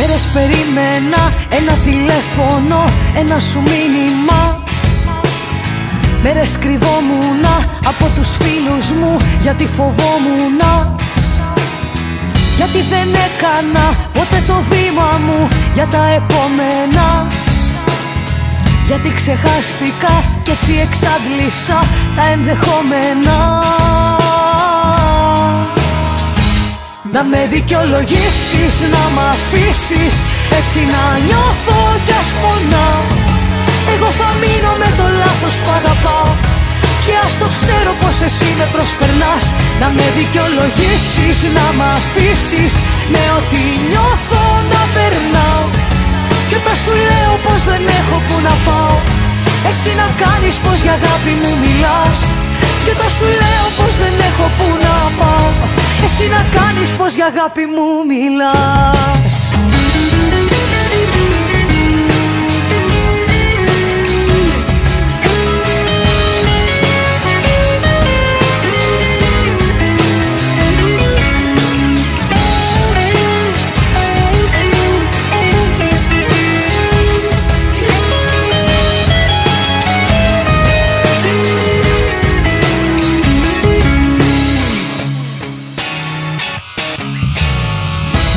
Μέρες περίμενα ένα τηλέφωνο, ένα σου μήνυμα. Μέρες κρυβόμουνα από τους φίλους μου, γιατί φοβόμουνα. Γιατί δεν έκανα ποτέ το βήμα μου για τα επόμενα. Γιατί ξεχάστηκα κι έτσι εξάντλησα τα ενδεχόμενα. Να με δικαιολογήσεις, να μ' αφήσεις έτσι να νιώθω κι ας πονάω. Εγώ θα μείνω με το λάθος που αγαπάω και ας το ξέρω πως εσύ με προσπερνάς. Να με δικαιολογήσεις, να μ' αφήσεις με ό,τι νιώθω να περνάω. Κι όταν σου λέω πως δεν έχω που να πάω, εσύ να κάνεις πως για αγάπη μου μιλάς. Κι όταν σου λέω πως δεν έχω που να πάω, εσύ να κάνεις πως για αγάπη μου μιλάς.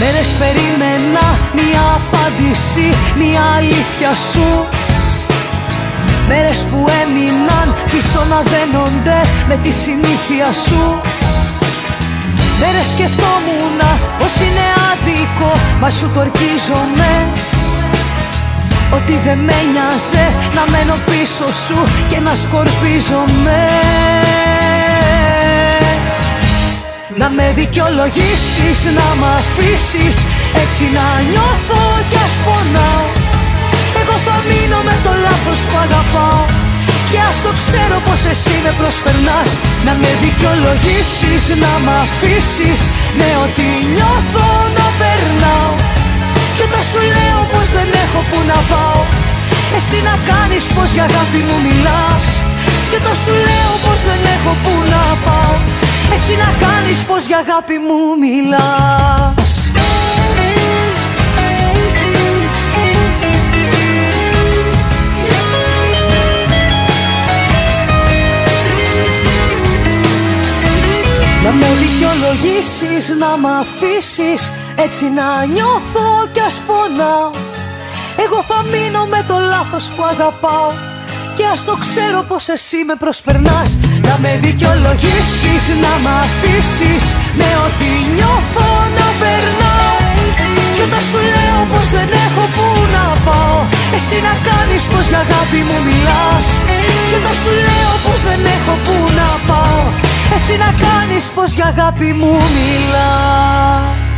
Μέρες περίμενα μια απάντηση, μια αλήθεια σου. Μέρες που έμειναν πίσω να δένονται με τη συνήθεια σου. Μέρες σκεφτόμουνα πως είναι άδικο, μα σου το ορκίζομαι. Ότι δεν με νοιάζε να μένω πίσω σου και να σκορπίζομαι. Να με δικαιολογήσεις, να μ' αφήσεις έτσι να νιώθω κι ας πονάω. Εγώ θα μείνω με το λάθος που αγαπάω και ας το ξέρω πως εσύ με προσπερνάς. Να με δικαιολογήσεις, να μ' αφήσεις με ό,τι νιώθω να περνάω. Κι όταν σου λέω πως δεν έχω που να πάω, εσύ να κάνεις πως για αγάπη μου μιλάς. Κι όταν σου λέω πως δεν έχω που να πάω, εσύ να κάνεις πως για αγάπη μου μιλάς. Να με δικαιολογήσεις, να μ' αφήσεις έτσι να νιώθω κι ας πονάω. Εγώ θα μείνω με το λάθος που αγαπάω και ας το ξέρω πως εσύ με προσπερνάς. Να με δικαιολογήσεις, να μ' αφήσεις με ό,τι νιώθω να περνάω. Κι όταν σου λέω πως δεν έχω που να πάω, εσύ να κάνεις πως για αγάπη μου μιλάς. Κι όταν σου λέω πως δεν έχω που να πάω, εσύ να κάνεις πως για αγάπη μου μιλάς.